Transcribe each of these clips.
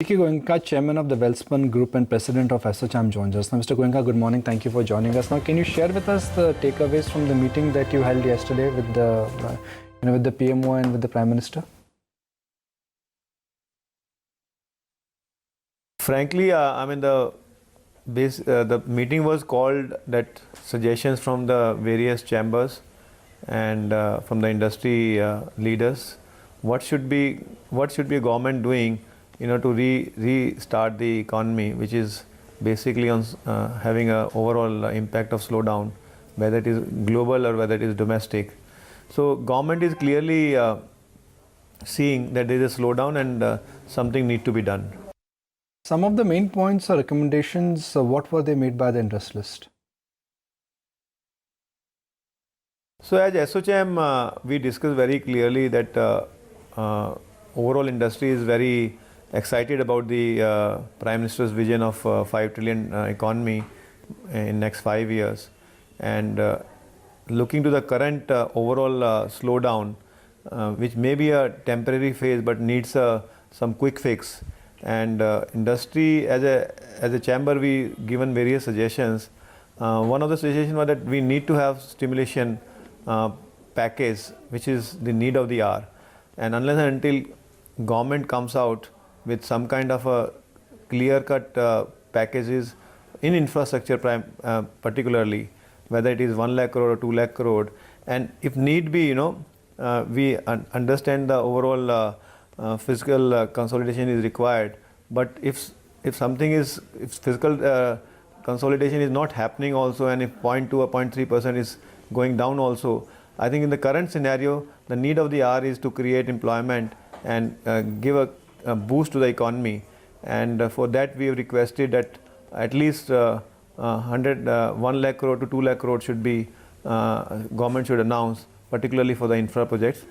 Goenka, Chairman of the Welspun Group and President of SHM, joins us. Now, Mr. Goenka, good morning. Thank you for joining us. Now, can you share with us the takeaways from the meeting that you held yesterday with the PMO and with the Prime Minister? Frankly, the meeting was called that suggestions from the various chambers and from the industry leaders. What should be a government doing, to restart the economy, which is basically on having a overall impact of slowdown, whether it is global or whether it is domestic. So government is clearly seeing that there is a slowdown and something need to be done. Some of the main points or recommendations, what were they made by the interest list? So as SHM, we discussed very clearly that overall industry is very excited about the Prime Minister's vision of 5 trillion economy in next 5 years, and looking to the current overall slowdown, which may be a temporary phase but needs some quick fix. And industry as a chamber, we given various suggestions. One of the suggestions was that we need to have stimulation package, which is the need of the hour, and unless and until government comes out with some kind of a clear-cut packages in infrastructure, particularly whether it is 1 lakh crore or 2 lakh crore, and if need be, we understand the overall fiscal consolidation is required. But if fiscal consolidation is not happening also, and if 0.2 or 0.3% is going down also, I think in the current scenario, the need of the hour is to create employment and give a boost to the economy. And for that, we have requested that at least 1 lakh crore to 2 lakh crore should be government should announce, particularly for the infra projects.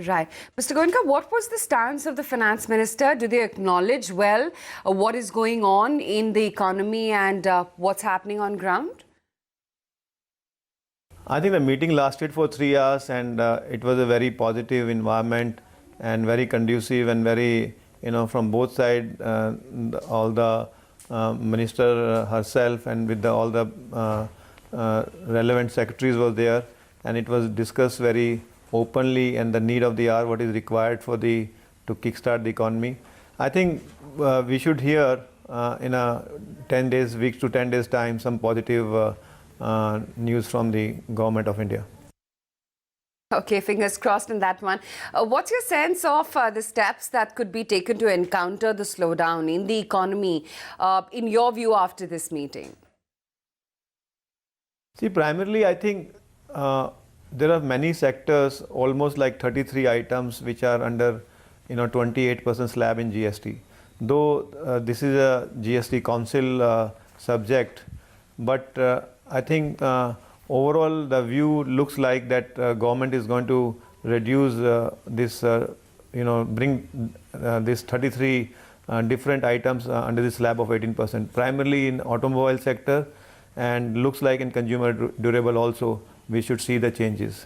Right. Mr. Goenka, what was the stance of the finance minister? Do they acknowledge what is going on in the economy and what's happening on ground? I think the meeting lasted for 3 hours, and it was a very positive environment and very conducive and very, from both sides, all the minister herself and with all the relevant secretaries was there, and it was discussed very openly, and the need of the hour, what is required to kickstart the economy. I think we should hear in a 10 days, weeks to 10 days time, some positive news from the government of India. Okay, fingers crossed on that one. What's your sense of the steps that could be taken to encounter the slowdown in the economy, in your view, after this meeting? See, primarily, I think there are many sectors, almost like 33 items, which are under 28% slab in GST. Though this is a GST council subject, but I think overall the view looks like that government is going to reduce this, bring this 33 different items under the slab of 18%, primarily in automobile sector, and looks like in consumer durable also we should see the changes.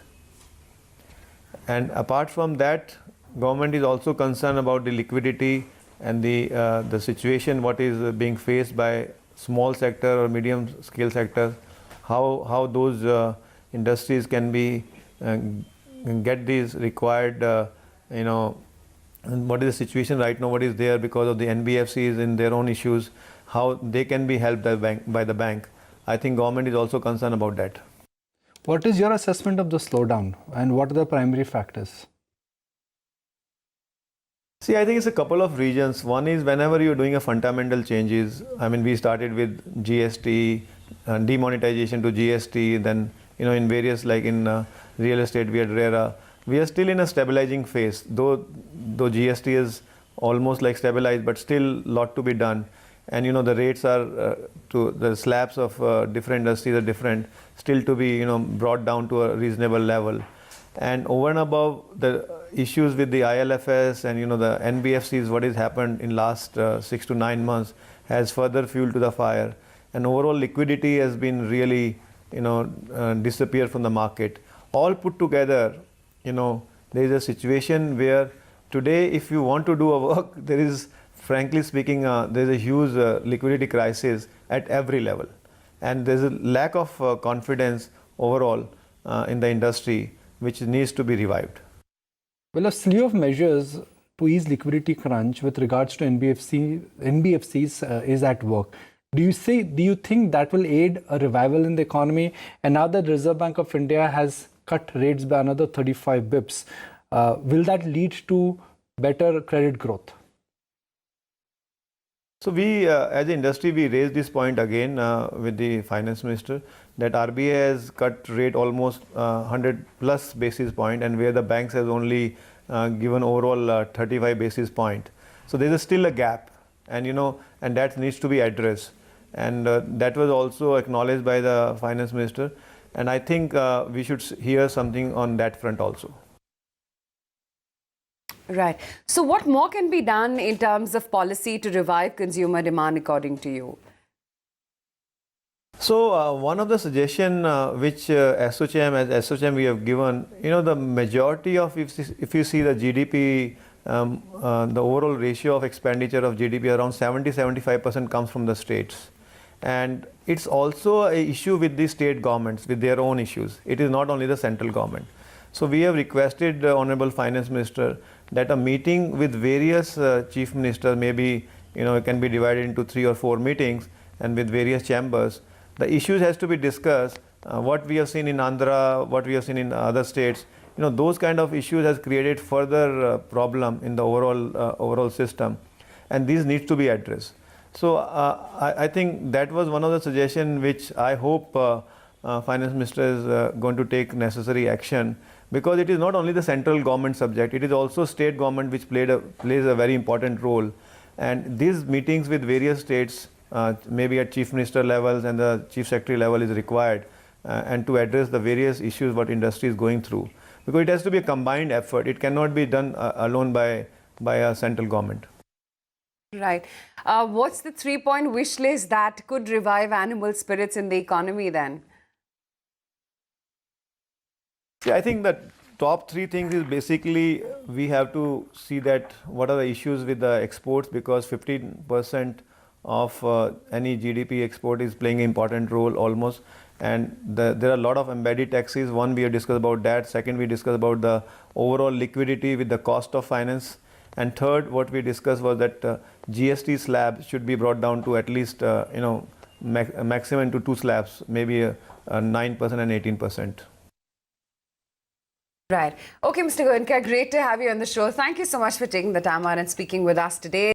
And apart from that, government is also concerned about the liquidity and the situation what is being faced by small sector or medium scale sector, how those industries can be get these required, what is the situation right now, what is there because of the NBFCs in their own issues, how they can be helped by the bank. I think government is also concerned about that. What is your assessment of the slowdown and what are the primary factors? See, I think it's a couple of reasons. One is whenever you're doing a fundamental changes, we started with GST, demonetization to GST, then, in various, like in real estate, we had RERA. We are still in a stabilizing phase, though GST is almost like stabilized, but still lot to be done. And the rates are to the slabs of different industries are different, still to be brought down to a reasonable level. And over and above the issues with the ILFS and the NBFCs, what has happened in last 6 to 9 months has further fuel to the fire. And overall liquidity has been really disappeared from the market. All put together, there is a situation where today if you want to do a work, there is frankly speaking, there's a huge liquidity crisis at every level. And there's a lack of confidence overall in the industry, which needs to be revived. Well, a slew of measures to ease liquidity crunch with regards to NBFCs is at work. Do you think that will aid a revival in the economy? And now that the Reserve Bank of India has cut rates by another 35 bips, will that lead to better credit growth? So we, as an industry, we raised this point again with the finance minister that RBI has cut rate almost 100 plus basis point, and where the banks has only given overall 35 basis point. So there is still a gap, and and that needs to be addressed. And that was also acknowledged by the finance minister. And I think we should hear something on that front also. Right. So what more can be done in terms of policy to revive consumer demand, according to you? So one of the suggestion which as SOCHM we have given, the majority of, if you see the GDP, the overall ratio of expenditure of GDP, around 70-75% comes from the states. And it's also an issue with the state governments, with their own issues. It is not only the central government. So we have requested the Honorable Finance Minister that a meeting with various chief ministers, maybe it can be divided into 3 or 4 meetings, and with various chambers, the issues has to be discussed. What we have seen in Andhra, what we have seen in other states, those kind of issues has created further problem in the overall system, and these needs to be addressed. So I think that was one of the suggestions which I hope Finance Minister is going to take necessary action, because it is not only the central government subject, it is also state government which plays a very important role. And these meetings with various states, maybe at chief minister levels and the chief secretary level, is required, and to address the various issues what industry is going through, because it has to be a combined effort. It cannot be done alone by a central government. Right. What's the 3-point wish list that could revive animal spirits in the economy then? Yeah, I think that top 3 things is basically we have to see that what are the issues with the exports, because 15% of any GDP export is playing an important role almost, and there are a lot of embedded taxes. One, we have discussed about that. Second, we discussed about the overall liquidity with the cost of finance. And third, what we discussed was that GST slab should be brought down to at least maximum to 2 slabs, maybe 9% and 18%. Right. Okay, Mr. Goenka, great to have you on the show. Thank you so much for taking the time out and speaking with us today.